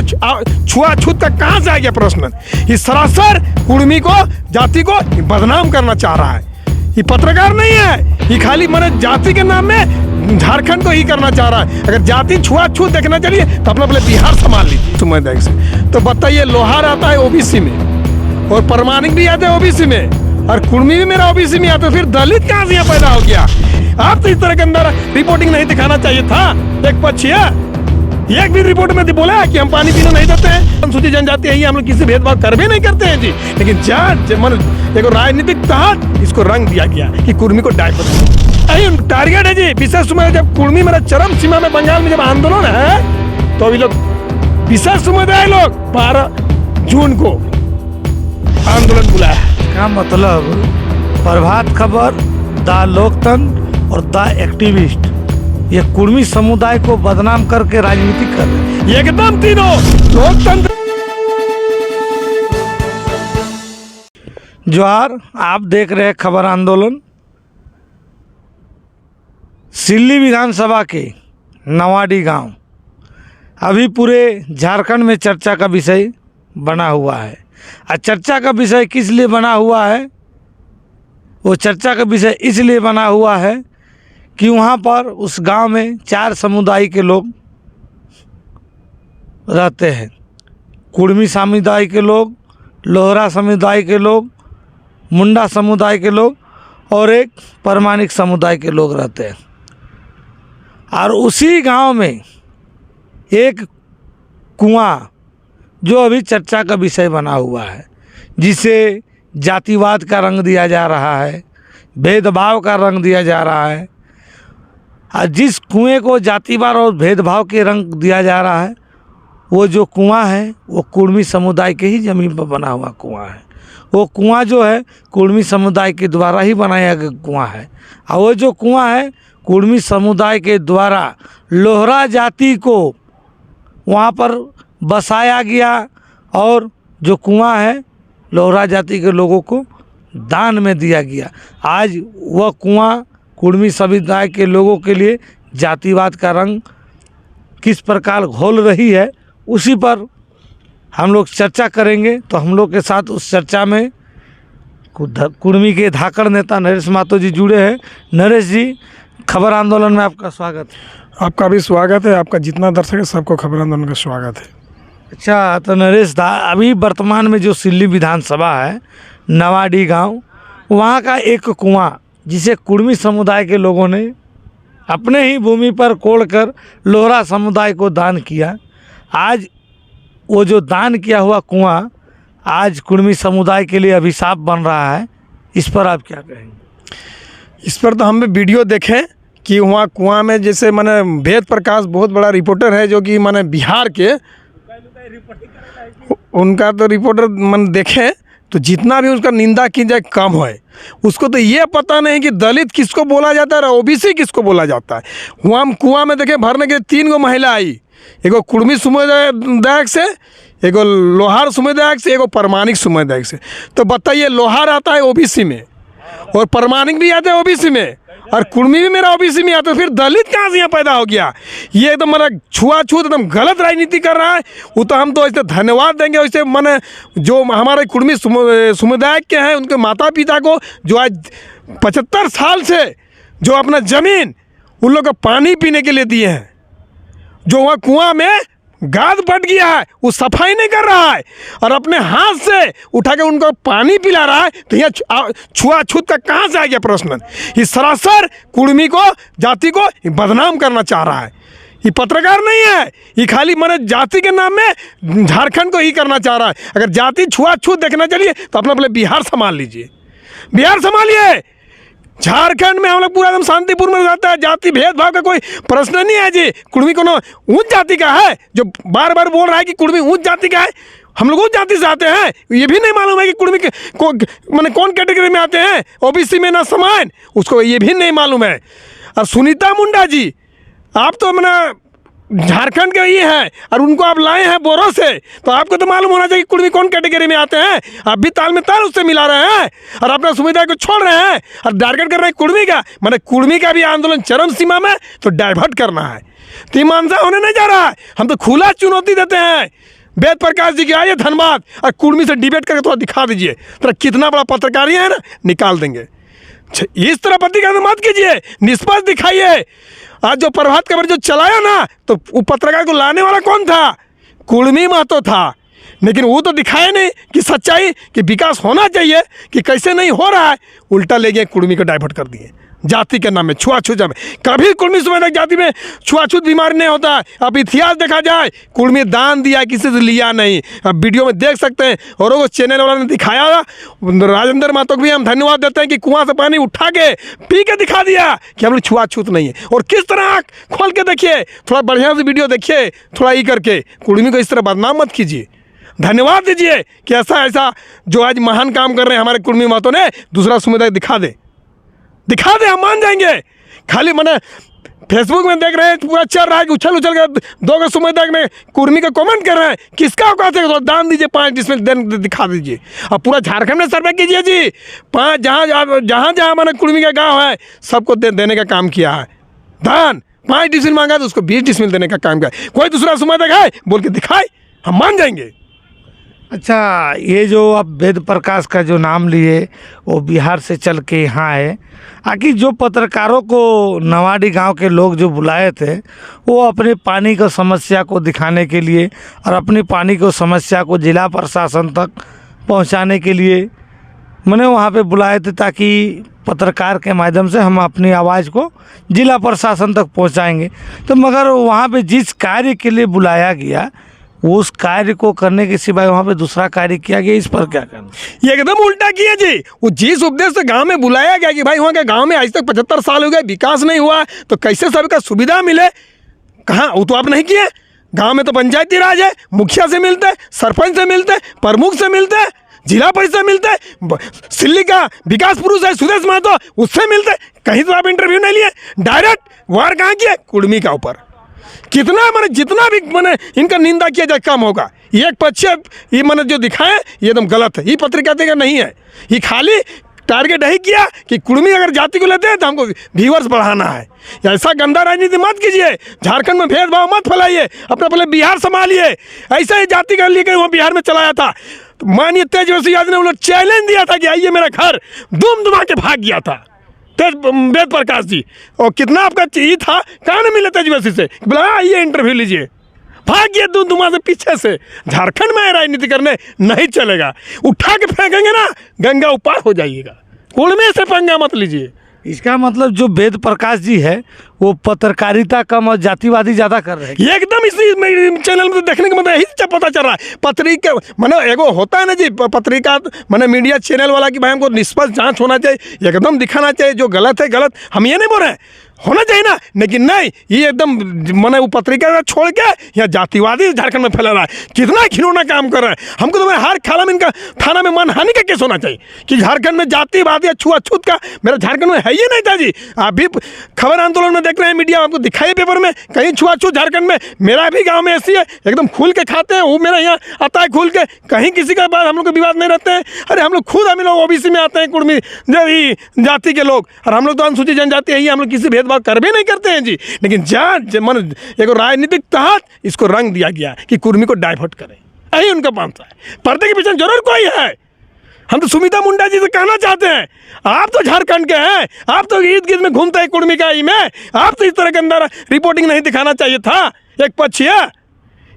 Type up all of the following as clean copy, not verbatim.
यहाँ छुआछूत का कहाँ से आ गया प्रश्न? ये सरासर कुर्मी को, जाति को बदनाम करना चाह रहा है। ये पत्रकार नहीं है, ये खाली मैंने जाति के नाम में झारखंड को ही करना चाह रहा है। अगर जाति छुआछूत देखना चाहिए तो अपना पहले बिहार संभाल लीजिए। सुमय देख से तो बताइए, लोहार आता है ओबीसी में और परमाणिक भी आता है ओबीसी में और कुर्मी भी मेरा ओबीसी में आता है, फिर दलित कहाँ से यहाँ पैदा हो गया? आप तो इस तरह के अंदर रिपोर्टिंग नहीं दिखाना चाहिए था। एक पक्ष है, एक भी रिपोर्ट में बोला है कि हम पानी पीने नहीं देते हैं, अनुसूचित जनजाति है, हम लोग किसी भेदभाव कर भी नहीं करते हैं जी। लेकिन एक राजनीतिक तहत इसको रंग दिया गया कि कुर्मी को डायपर टारगेट है जी। विशेष समय जब कुर्मी मेरा चरम सीमा में बंगाल में जब आंदोलन है तो अभी लोग विशेष समुदाय लोग 12 जून को आंदोलन बुलाया। क्या मतलब? प्रभात खबर, द लोकतंत्र और द एक्टिविस्ट ये कुर्मी समुदाय को बदनाम करके राजनीति कर रहे हैं। एकदम तीनों लोकतंत्र। जोहार, आप देख रहे हैं खबर आंदोलन। सिल्ली विधानसभा के नवाडी गांव अभी पूरे झारखंड में चर्चा का विषय बना हुआ है। और चर्चा का विषय किस लिए बना हुआ है? वो चर्चा का विषय इसलिए बना हुआ है कि वहाँ पर उस गांव में 4 समुदाय के लोग रहते हैं। कुर्मी समुदाय के लोग, लोहरा समुदाय के लोग, मुंडा समुदाय के लोग और एक परमाणिक समुदाय के लोग रहते हैं। और उसी गांव में एक कुआं जो अभी चर्चा का विषय बना हुआ है, जिसे जातिवाद का रंग दिया जा रहा है, भेदभाव का रंग दिया जा रहा है। और जिस कुएं को जातिवाद और भेदभाव के रंग दिया जा रहा है, वो जो कुआं है वो कुर्मी समुदाय के ही ज़मीन पर बना हुआ कुआं है। वो कुआं जो है कुर्मी समुदाय के द्वारा ही बनाया गया कुआं है। और वो जो कुआं है कुर्मी समुदाय के द्वारा लोहरा जाति को वहाँ पर बसाया गया और जो कुआं है लोहरा जाति के लोगों को दान में दिया गया। आज वह कुआं कुर्मी समुदाय के लोगों के लिए जातिवाद का रंग किस प्रकार घोल रही है, उसी पर हम लोग चर्चा करेंगे। तो हम लोग के साथ उस चर्चा में कुर्मी के धाकड़ नेता नरेश महतो जी जुड़े हैं। नरेश जी, खबर आंदोलन में आपका स्वागत है। आपका भी स्वागत है, आपका जितना दर्शक है सबको खबर आंदोलन का स्वागत है। अच्छा, तो नरेश दा, अभी वर्तमान में जो सिल्ली विधानसभा है, नवाडी गांव, वहाँ का एक कुआं जिसे कुर्मी समुदाय के लोगों ने अपने ही भूमि पर कोड़कर लोहरा समुदाय को दान किया। आज वो जो दान किया हुआ कुआं आज कुर्मी समुदाय के लिए अभिशाप बन रहा है। इस पर आप क्या कहेंगे? इस पर तो हम भी वीडियो देखें कि वहाँ कुआं में जैसे मैंने वेद प्रकाश बहुत बड़ा रिपोर्टर है जो कि मैंने बिहार के, उनका तो रिपोर्टर मैंने देखें तो जितना भी उसका निंदा की जाए कम है। उसको तो ये पता नहीं कि दलित किसको बोला जाता है और ओबीसी किसको बोला जाता है। वहाँ हम कुआं में देखें भरने के 3 गो महिला आई, एगो कुर्मी समुदाय से, एगो लोहार समुदाय से, एगो परमाणिक समुदाय से। तो बताइए, लोहार आता है ओबीसी में और परमाणिक भी आता है ओबीसी में और कुर्मी भी मेरा ओबीसी में आता है, फिर दलित कहाँ से यहाँ पैदा हो गया? ये एकदम मेरा छुआछूत एकदम गलत राजनीति कर रहा है। वो तो हम तो ऐसे धन्यवाद देंगे वैसे मैंने जो हमारे कुर्मी समुदाय के हैं उनके माता पिता को, जो आज 75 साल से जो अपना ज़मीन उन लोग को पानी पीने के लिए दिए हैं। जो वहाँ कुआं में गाद फट गया है वो सफाई नहीं कर रहा है और अपने हाथ से उठा के उनको पानी पिला रहा है। तो यहाँ छुआछूत का कहाँ से आ गया प्रश्न? ये सरासर कुर्मी को, जाति को बदनाम करना चाह रहा है। ये पत्रकार नहीं है, ये खाली मैंने जाति के नाम में झारखंड को ही करना चाह रहा है। अगर जाति छुआछूत देखना चाहिए तो अपना पहले बिहार संभाल लीजिए। बिहार संभालिए। झारखंड में हम लोग पूरा एकदम शांतिपूर्ण में रहता है, जाति भेदभाव का कोई प्रश्न नहीं है जी। कुर्मी को ऊंच जाति का है, जो बार बार बोल रहा है कि कुर्मी ऊंच जाति का है, हम लोग उस जाति से आते हैं। ये भी नहीं मालूम है कि कुर्मी को मैंने कौन कैटेगरी में आते हैं, ओबीसी में ना समान, उसको ये भी नहीं मालूम है। और सुनीता मुंडा जी, आप तो मैंने झारखंड के ही हैं और उनको आप लाए हैं बोरो से, तो आपको तो मालूम होना चाहिए कुर्मी कौन कैटेगरी में आते हैं। आप भी ताल में ताल उससे मिला रहे हैं और अपना समुदाय को छोड़ रहे हैं और टारगेट कर रहे हैं कुर्मी का। मैंने कुर्मी का भी आंदोलन चरम सीमा में तो डाइवर्ट करना है। तीमानसा होने नहीं जा रहा है। हम तो खुला चुनौती देते हैं वेद प्रकाश जी के आइए धनबाद और कुर्मी से डिबेट करके थोड़ा दिखा दीजिए, थोड़ा कितना बड़ा पत्रकारी है ना, निकाल देंगे। इस तरह पत्रकार मत कीजिए, निष्पक्ष दिखाइए। आज जो प्रभात खबर जो चलाया ना, तो वो पत्रकार को लाने वाला कौन था? कुर्मी महतो था। लेकिन वो तो दिखाया नहीं कि सच्चाई, कि विकास होना चाहिए, कि कैसे नहीं हो रहा है। उल्टा ले गए, कुर्मी को डाइवर्ट कर दिए जाति के नाम में, छुआछूत में। कभी कुर्मी समाज जाति में छुआछूत बीमारी नहीं होता है। अब इतिहास देखा जाए, कुर्मी दान दिया, किसी से लिया नहीं। अब वीडियो में देख सकते हैं, और वो चैनल वाला ने दिखाया। राजेंद्र महतो को भी हम धन्यवाद देते हैं कि कुआं से पानी उठा के पी के दिखा दिया कि हम लोग छुआछूत नहीं है। और किस तरह आँख खोल के देखिए, थोड़ा बढ़िया से वीडियो देखिए, थोड़ा ई करके। कुर्मी को इस तरह बदनाम मत कीजिए, धन्यवाद दीजिए कि ऐसा जो आज महान काम कर रहे हैं हमारे कुर्मी महतो ने, दूसरा समुदाय दिखा दे, हम मान जाएंगे। खाली मैंने फेसबुक में देख रहे हैं, पूरा चल रहा है कि उछल के दो के समुदाय में कुर्मी का कमेंट कर रहे हैं। किसका औकात है? तो दान दीजिए, 5 डिसमिल दिखा दीजिए। अब पूरा झारखंड में सर्वे कीजिए जी, 5 जहाँ मैंने कुर्मी का गाँव है, सबको देने का काम किया है। दान 5 डिसमिल मांगा तो उसको 20 डिसमिल देने का काम किया। कोई दूसरा समुदाय है बोल के दिखाए, हम मान जाएंगे। अच्छा, ये जो आप वेद प्रकाश का जो नाम लिए, वो बिहार से चल के यहाँ है। आखिर जो पत्रकारों को नवाडी गांव के लोग जो बुलाए थे, वो अपने पानी की समस्या को दिखाने के लिए और अपनी पानी की समस्या को जिला प्रशासन तक पहुंचाने के लिए मैंने वहाँ पे बुलाए थे, ताकि पत्रकार के माध्यम से हम अपनी आवाज़ को जिला प्रशासन तक पहुँचाएँगे। तो मगर वहाँ पे जिस कार्य के लिए बुलाया गया, उस कार्य को करने के सिवाय वहाँ पे दूसरा कार्य किया गया। इस पर क्या कहना? ये एकदम उल्टा किया जी। वो जिस उद्देश्य से गांव में बुलाया गया कि भाई वहाँ के गांव में आज तक 75 साल हो गए, विकास नहीं हुआ, तो कैसे सबका सुविधा मिले, कहाँ? वो तो आप नहीं किए। गांव में तो पंचायती राज है, मुखिया से मिलते, सरपंच से मिलते, प्रमुख से मिलते, जिला परिषद से मिलते, सिल्ली का विकास पुरुष है सुदेश महतो, उससे मिलते। कहीं तो आप इंटरव्यू नहीं लिए, डायरेक्ट वार कहाँ किए? कुर्मी का ऊपर। कितना मैंने जितना भी मैंने इनका निंदा किया जाए कम होगा। एक पक्ष ये मैंने जो दिखाए ये एकदम गलत है, ये पत्रिका का नहीं है। ये खाली टारगेट यही किया कि कुर्मी अगर जाति को लेते हैं तो हमको व्यूअर्स बढ़ाना है। ऐसा गंदा राजनीति मत कीजिए, झारखंड में भेदभाव मत फैलाइए, अपना पहले बिहार संभालिए। ऐसा ही जाति का लेकर वो बिहार में चलाया था। तो माननीय तेजस्वी यादव ने उन्होंने चैलेंज दिया था कि आइए मेरा घर, दुम दुमा के भाग गया था वेद प्रकाश जी। और कितना आपका चाहिए था, कहाँ नहीं मिले तेजस्वी से, बोला आइए इंटरव्यू लीजिए, भाग गया दुमा से पीछे से। झारखंड में राजनीति करने नहीं चलेगा, उठा के फेंकेंगे ना, गंगा उपार हो जाइएगा। कुर्मी से पंगा मत लीजिए। इसका मतलब जो वेद प्रकाश जी है, वो पत्रकारिता कम और जातिवादी ज़्यादा कर रहे हैं। एकदम इसी चैनल में तो देखने का मतलब यही पता चल रहा है। पत्रिका मैंने एगो होता है ना जी, पत्रिका मैंने मीडिया चैनल वाला कि भाई हमको निष्पक्ष जांच होना चाहिए, एकदम दिखाना चाहिए, जो गलत है गलत। हम ये नहीं बोल रहे हैं, होना चाहिए ना, लेकिन नहीं, ये एकदम मैंने वो पत्रिका छोड़ के यहाँ जातिवादी झारखंड में फैला रहा है। कितना घिनौना काम कर रहा है। हमको तो हर खाला में इनका थाना में मानहानि का केस होना चाहिए कि झारखंड में जातिवादी या छुआछूत का, मेरा झारखंड में है ही नहीं था जी। आप भी खबर आंदोलन में देख रहे हैं, मीडिया आपको दिखाई पेपर में, कहीं छुआछूत झारखंड में। मेरा भी गाँव में ऐसी है, एकदम खुल के खाते हैं, वो मेरा यहाँ आता है खुल के, कहीं किसी का बात हम लोग को विवाद नहीं रहते हैं। अरे हम लोग खुद, हम लोग ओबीसी में आते हैं, कुर्मी जाति के लोग, और हम लोग तो अनुसूचित जनजाति है, हम लोग किसी भेदभाव कर भी नहीं करते हैं जी। लेकिन मन एक राजनीतिक तहत इसको रंग दिया गया कि कुर्मी को डाइवर्ट करें, यही उनका मानता है। पर्दे के पीछे जरूर कोई है। हम तो सुमिता मुंडा जी से कहना चाहते हैं, आप तो झारखंड के हैं, आप तो ईद गिद में घूमते हैं कुर्मी का ही में, आप तो इस तरह के अंदर रिपोर्टिंग नहीं दिखाना चाहिए था। एक पक्ष है,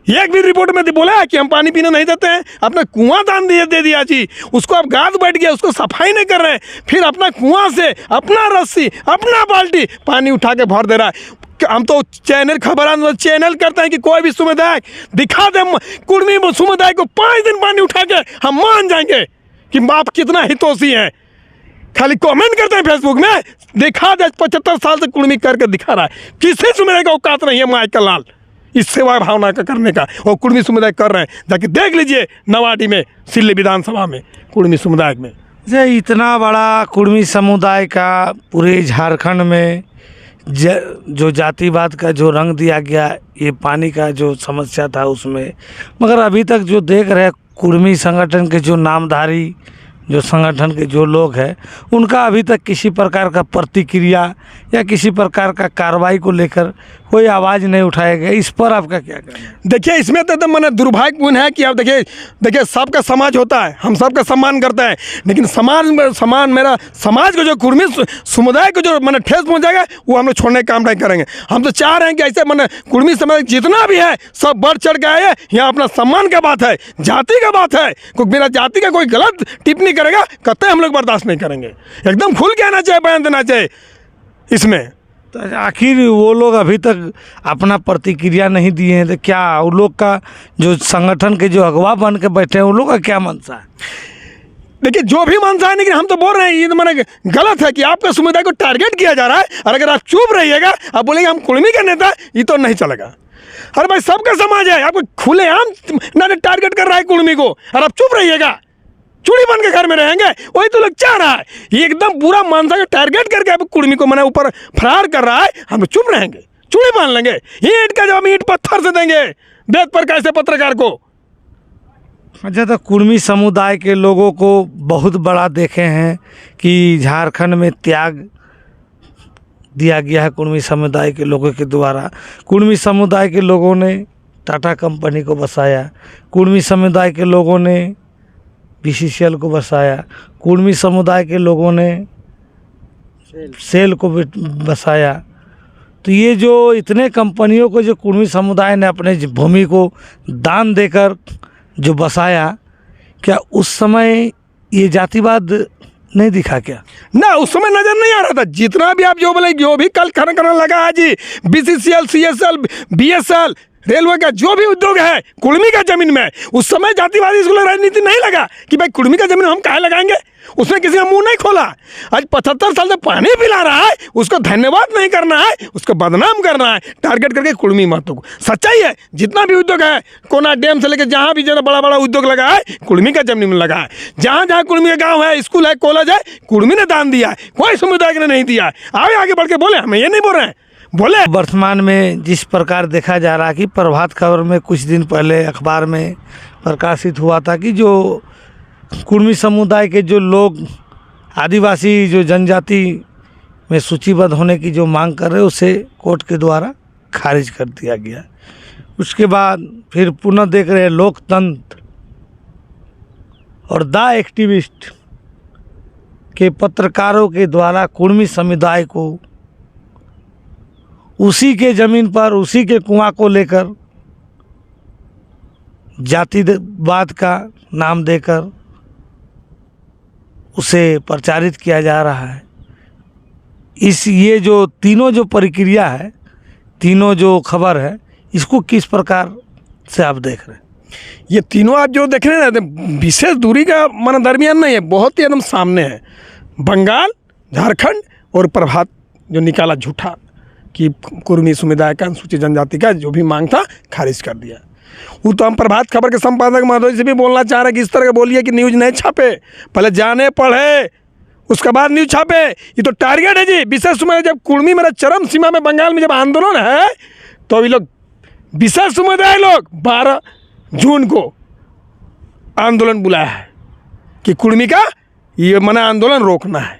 एक भी रिपोर्ट में बोला कि हम पानी पीने नहीं देते हैं, अपना कुआं दान दे दिया जी, उसको अब गाद बैठ गया, उसको सफाई नहीं कर रहे हैं, फिर अपना कुआं से अपना रस्सी अपना बाल्टी पानी उठा के भर दे रहा है। हम तो चैनल खबर चैनल करते हैं कि कोई भी समुदाय दिखा दे कुर्मी समुदाय को 5 दिन पानी उठा के, हम मान जाएंगे कि आप कितना हितोषी हैं। खाली कमेंट करते हैं फेसबुक में, दिखा दे 75 साल से कुर्मी करके दिखा रहा है। किसी समुदाय का औकात नहीं है माइकल लाल इस सेवा भावना का करने का, और कुर्मी समुदाय कर रहे हैं। जाके देख लीजिए नवाडी में, सिल्ली विधानसभा में कुर्मी समुदाय में। इतना बड़ा कुर्मी समुदाय का पूरे झारखंड में जो जातिवाद का जो रंग दिया गया, ये पानी का जो समस्या था उसमें, मगर अभी तक जो देख रहे हैं कुर्मी संगठन के जो नामधारी जो संगठन के जो लोग हैं, उनका अभी तक किसी प्रकार का प्रतिक्रिया या किसी प्रकार का कार्रवाई को लेकर कोई आवाज़ नहीं उठाया गया। इस पर आपका क्या कहना है? देखिए इसमें तो एकदम मैंने दुर्भाग्यपूर्ण है कि आप देखिए सबका समाज होता है, हम सबका सम्मान करता है, लेकिन मेरा समाज को जो कुर्मी समुदाय को जो मैंने ठेस पहुंचाएगा वो हम लोग छोड़ने का काम नहीं करेंगे। हम तो चाह रहे हैं कि ऐसे मैंने कुर्मी समाज जितना भी है सब बढ़ चढ़ के आए। यहाँ अपना सम्मान का बात है, जाति का बात है, कोई मेरा जाति का कोई गलत टिप्पणी करेगा कतई हम लोग बर्दाश्त नहीं करेंगे। एकदम खुल के आना चाहिए, बयान देना चाहिए इसमें। तो आखिर वो लोग अभी तक अपना प्रतिक्रिया नहीं दिए हैं, तो क्या उन लोग का जो संगठन के जो अगवा बन के बैठे हैं उन लोग का क्या मनसा है? देखिए जो भी मनसा है, लेकिन हम तो बोल रहे हैं ये तो मैंने गलत है कि आपका समुदाय को टारगेट किया जा रहा है। और अगर आप चुप रहिएगा, आप बोलेंगे हम कुर्मी का नेता, ये तो नहीं चलेगा। अरे भाई सबका समाज है, आपको खुलेआम ना टारगेट कर रहा है कुर्मी को, और आप चुप रहिएगा, चूड़ी बन के घर में रहेंगे, वही तो लोग चाह रहा है। ये एकदम पूरा मानसा का टारगेट करके अब कुर्मी को मैंने ऊपर फरार कर रहा है। हम लोग चुप रहेंगे, चूड़ी बांध लेंगे, ईंट का जवाब ईंट पत्थर से देंगे वेद पर कैसे पत्रकार को। अच्छा, तो कुर्मी समुदाय के लोगों को बहुत बड़ा देखे हैं कि झारखंड में त्याग दिया गया है कुर्मी समुदाय के लोगों के द्वारा। कुर्मी समुदाय के लोगों ने टाटा कंपनी को बसाया, कुर्मी समुदाय के लोगों ने BCCL को बसाया, कुर्मी समुदाय के लोगों ने सेल को बसाया। तो ये जो इतने कंपनियों को जो कुर्मी समुदाय ने अपने भूमि को दान देकर जो बसाया, क्या उस समय ये जातिवाद नहीं दिखा क्या? ना उस समय नजर नहीं आ रहा था। जितना भी आप जो बोले, जो भी कल खनन करने लगा है जी, BCCL, CSL, BSL, रेलवे का जो भी उद्योग है कुर्मी का जमीन में, उस समय जातिवादी इसको राजनीति नहीं लगा कि भाई कुर्मी का जमीन हम काहे लगाएंगे। उसने किसी का मुंह नहीं खोला। आज 75 साल से पानी पिला रहा है, उसको धन्यवाद नहीं करना है, उसको बदनाम करना है टारगेट करके कुर्मी महतो को। सच्चाई है, जितना भी उद्योग है, कोना डैम से लेकर जहाँ भी ज़्यादा बड़ा बड़ा उद्योग लगा है कुर्मी का जमीन में लगा है। जहाँ जहाँ कुर्मी का गाँव है, स्कूल है, कॉलेज है, कुर्मी ने दान दिया है, कोई समुदाय ने नहीं दिया है। आगे बढ़ के बोले, हमें ये नहीं बोल रहे हैं, बोले। वर्तमान में जिस प्रकार देखा जा रहा है कि प्रभात खबर में कुछ दिन पहले अखबार में प्रकाशित हुआ था कि जो कुर्मी समुदाय के जो लोग आदिवासी जो जनजाति में सूचीबद्ध होने की जो मांग कर रहे हैं, उसे कोर्ट के द्वारा खारिज कर दिया गया। उसके बाद फिर पुनः देख रहे हैं लोकतंत्र और द एक्टिविस्ट के पत्रकारों के द्वारा कुर्मी समुदाय को उसी के ज़मीन पर, उसी के कुआं को लेकर जातिवाद का नाम देकर उसे प्रचारित किया जा रहा है। ये जो तीनों जो प्रक्रिया है, तीनों जो खबर है, इसको किस प्रकार से आप देख रहे हैं? ये तीनों आप जो देख रहे हैं ना, विशेष दूरी का मन दरमियान नहीं है, बहुत ही एकदम सामने है। बंगाल, झारखंड और प्रभात जो निकाला झूठा कि कुर्मी समुदाय का, अनुसूचित जनजाति का जो भी मांग था खारिज कर दिया। वो तो हम प्रभात खबर के संपादक महोदय से भी बोलना चाह रहे हैं कि इस तरह के बोलिए कि न्यूज़ नहीं छापे, पहले जाने पढ़े उसके बाद न्यूज़ छापे। ये तो टारगेट है जी। विशेष समुदाय जब कुर्मी मेरा चरम सीमा में बंगाल में जब आंदोलन है, तो ये लोग विशेष समुदाय लोग 12 जून को आंदोलन बुलाया है कि कुर्मी का ये मना आंदोलन रोकना है।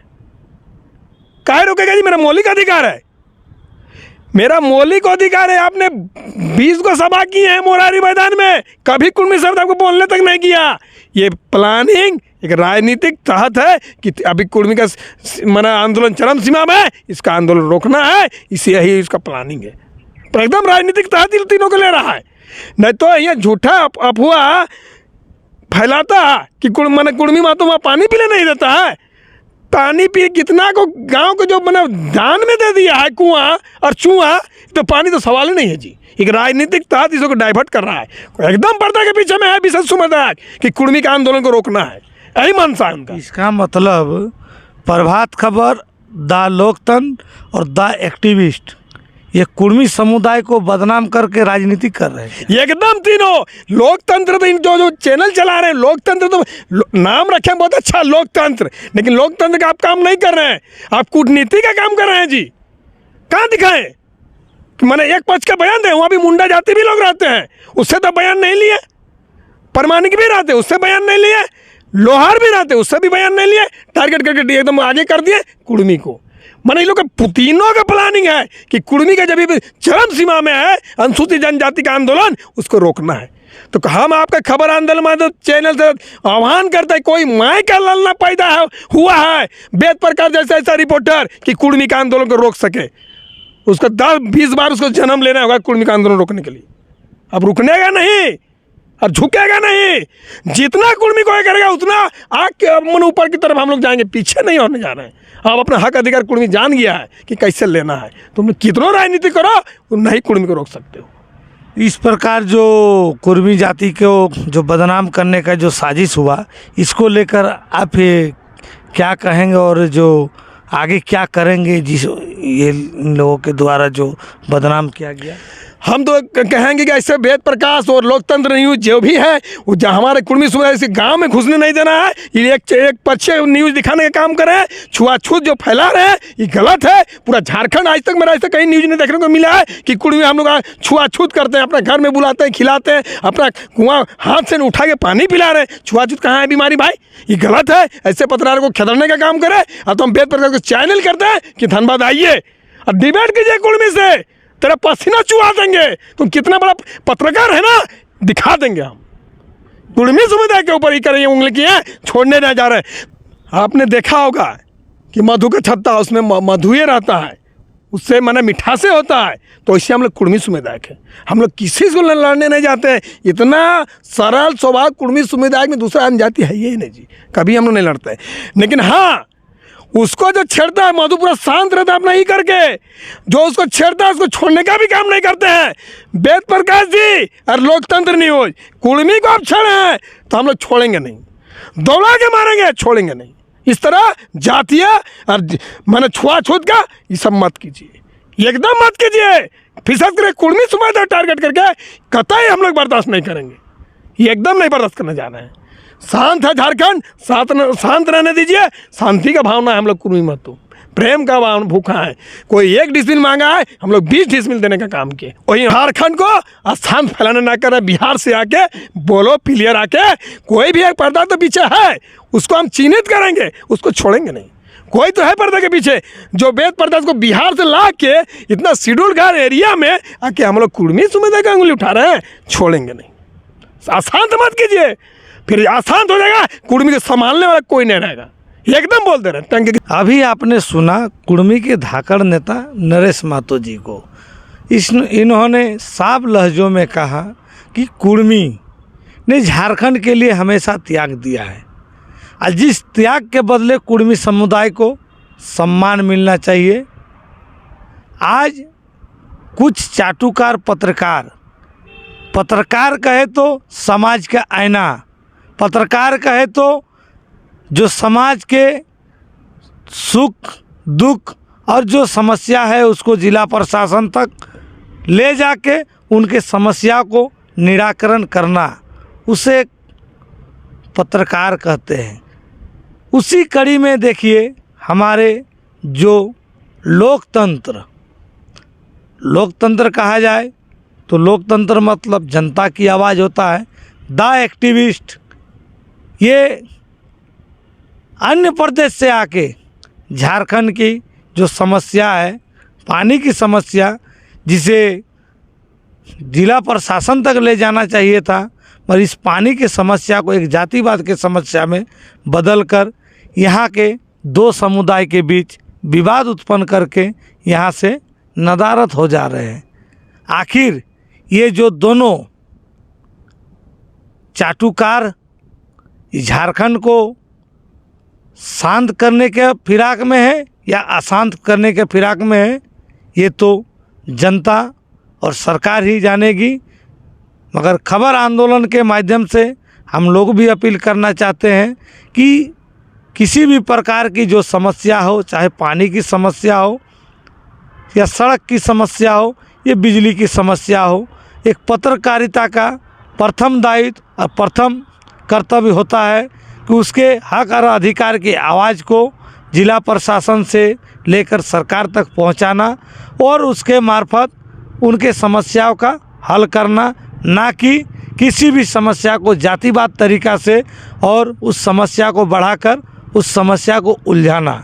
काहे रोकेगा जी? मेरा मौलिक अधिकार है, मेरा मौलिक अधिकार है। आपने 20 को सभा किए हैं मोरारी मैदान में, कभी कुर्मी शब्द आपको बोलने तक नहीं किया। ये प्लानिंग एक राजनीतिक तहत है कि अभी कुर्मी का मना आंदोलन चरम सीमा में, इसका आंदोलन रोकना है, इसे यही इसका प्लानिंग है। तो एकदम राजनीतिक तहत इन तीनों को ले रहा है। नहीं तो ये झूठा अफवाह फैलाता कि कुर्मी मातो वहाँ पानी पीने नहीं देता है। पानी पी कितना को गांव को जो मैंने दान में दे दिया है कुआं और चूहा, तो पानी तो सवाल ही नहीं है जी। एक राजनीतिक तहत इसको डाइवर्ट कर रहा है, एकदम पर्दा के पीछे में है विशेष समुदाय कि कुर्मी का आंदोलन को रोकना है, यही मनसा है उनका। इसका मतलब प्रभात खबर, द लोकतंत्र और द एक्टिविस्ट ये कुर्मी समुदाय को बदनाम करके राजनीति कर रहे हैं। एकदम तीनों। लोकतंत्र तो इन जो चैनल चला रहे हैं, लोकतंत्र तो नाम रखे बहुत अच्छा लोकतंत्र, लेकिन लोकतंत्र का आप काम नहीं कर रहे हैं, आप कूटनीति का काम कर रहे हैं जी। कहाँ दिखाएं कि मैंने एक पक्ष का बयान दे? वहाँ भी मुंडा जाति भी लोग रहते हैं, उससे तो बयान नहीं लिए। परमाणिक भी रहते, उससे बयान नहीं लिए। लोहार भी रहते, उससे भी बयान नहीं लिए। टारगेट करके एकदम आगे कर दिए कुर्मी को। माने इन लोग का तीनों का प्लानिंग है कि कुर्मी का जब भी चरम सीमा में है अनुसूचित जनजाति का आंदोलन, उसको रोकना है। तो हम आपका खबर आंदोलन में तो चैनल से आह्वान करते हैं, कोई माय का ललना पैदा हुआ है वेद प्रकाश जैसा ऐसा रिपोर्टर कि कुर्मी का आंदोलन को रोक सके। उसको 10-20 बार उसको जन्म लेना होगा कुर्मी का आंदोलन रोकने के लिए। अब रुकनेगा नहीं, अब झुकेगा नहीं। जितना कुर्मी को करेगा उतना आग के मन ऊपर की तरफ हम लोग जाएंगे, पीछे नहीं होने जा रहे हैं। अब अपना हक अधिकार कुर्मी जान गया है कि कैसे लेना है। तुम कितनों राजनीति करो, तुम नहीं कुर्मी को रोक सकते हो। इस प्रकार जो कुर्मी जाति को जो बदनाम करने का जो साजिश हुआ, इसको लेकर आप ये क्या कहेंगे और जो आगे क्या करेंगे जिस ये इन लोगों के द्वारा जो बदनाम किया गया? हम तो कहेंगे कि ऐसे वेद प्रकाश और लोकतंत्र न्यूज़ जो भी है वो हमारे कुर्मी समुदाय से गांव में घुसने नहीं देना है। ये एक पक्षे न्यूज़ दिखाने का काम कर रहे हैं, छुआछूत जो फैला रहे हैं ये गलत है। पूरा झारखंड आज तक मेरा ऐसा कहीं न्यूज़ नहीं देखने को मिला है कि कुर्मी हम लोग छुआछूत करते हैं, अपना घर में बुलाते हैं, खिलाते हैं, अपना कुआं हाथ से उठा के पानी पिला रहे हैं। छुआछूत कहाँ है बीमारी भाई? ये गलत है। ऐसे पत्रकार को खदेड़ने का काम करे और तो हम वेद प्रकाश को चैनल करते हैं कि धनबाद आइए और डिबेट कीजिए कुर्मी से, तेरा पसीना चुहा देंगे। तुम कितना बड़ा पत्रकार है ना, दिखा देंगे हम। कुर्मी समुदाय के ऊपर ही करेंगे उंगली की है, छोड़ने नहीं जा रहे। आपने देखा होगा कि मधु का छत्ता, उसमें मधुए रहता है, उससे माने मिठासे होता है। तो इससे हम लोग कुर्मी समुदाय के, हम लोग किसी से लड़ने नहीं जाते हैं। इतना सरल स्वभाव कुर्मी समुदाय में दूसरा जाति है ही नहीं जी, कभी हम लोग नहीं लड़ते। लेकिन हाँ, उसको जो छेड़ता है मधु पूरा शांत रहता है अपना ही करके, जो उसको छेड़ता है उसको छोड़ने का भी काम नहीं करते हैं। वेद प्रकाश जी और लोकतंत्र न्यूज़, कुर्मी को आप छेड़े हैं तो हम लोग छोड़ेंगे नहीं, दौड़ा के मारेंगे, छोड़ेंगे नहीं। इस तरह जातीय और माने छुआछूत का ये सब मत कीजिए, एकदम मत कीजिए। फिसद करे कुर्मी समुदाय टारगेट करके कतई हम लोग बर्दाश्त नहीं करेंगे, ये एकदम नहीं बर्दाश्त करने जा रहे हैं। शांत है झारखंड, शांत रहने दीजिए। शांति का भावना है हम लोग कुर्मी मत तो, प्रेम का भावना भूखा है। कोई 1 डिसमिल मांगा है, हम लोग 20 डिसमिल देने का काम किए। वही झारखंड को अशांत फैलाने ना करें। बिहार से आके बोलो प्लेयर आके, कोई भी एक पर्दा तो पीछे है, उसको हम चिन्हित करेंगे, उसको छोड़ेंगे नहीं। कोई तो है पर्दा के पीछे जो वेद प्रकाश को बिहार से ला के इतना शेड्यूल घर एरिया में आके हम लोग कुर्मी समुदाय का उंगली उठा रहे हैं, छोड़ेंगे नहीं। अशांत मत कीजिए, फिर अशांत हो जाएगा, कुर्मी को संभालने वाला कोई नहीं रहेगा। एकदम बोल दे रहे हैं। अभी आपने सुना कुर्मी के धाकड़ नेता नरेश महतो जी को, इन्होंने साफ लहजों में कहा कि कुर्मी ने झारखंड के लिए हमेशा त्याग दिया है और जिस त्याग के बदले कुर्मी समुदाय को सम्मान मिलना चाहिए। आज कुछ चाटुकार पत्रकार कहे तो समाज का आईना, पत्रकार कहे तो जो समाज के सुख दुख और जो समस्या है उसको जिला प्रशासन तक ले जाके उनके समस्या को निराकरण करना, उसे पत्रकार कहते हैं। उसी कड़ी में देखिए हमारे जो लोकतंत्र कहा जाए तो लोकतंत्र मतलब जनता की आवाज़ होता है। द एक्टिविस्ट ये अन्य प्रदेश से आके झारखंड की जो समस्या है, पानी की समस्या, जिसे जिला प्रशासन तक ले जाना चाहिए था, पर इस पानी की समस्या को एक जातिवाद के समस्या में बदलकर यहाँ के 2 समुदाय के बीच विवाद उत्पन्न करके यहाँ से नदारद हो जा रहे हैं। आखिर ये जो दोनों चाटुकार झारखंड को शांत करने के फिराक में है या अशांत करने के फिराक में है, ये तो जनता और सरकार ही जानेगी। मगर खबर आंदोलन के माध्यम से हम लोग भी अपील करना चाहते हैं कि किसी भी प्रकार की जो समस्या हो, चाहे पानी की समस्या हो या सड़क की समस्या हो या बिजली की समस्या हो, एक पत्रकारिता का प्रथम दायित्व और प्रथम कर्तव्य होता है कि उसके हक और अधिकार की आवाज़ को जिला प्रशासन से लेकर सरकार तक पहुंचाना और उसके मार्फत उनके समस्याओं का हल करना, ना कि किसी भी समस्या को जातिवाद तरीक़ा से और उस समस्या को बढ़ाकर उस समस्या को उलझाना।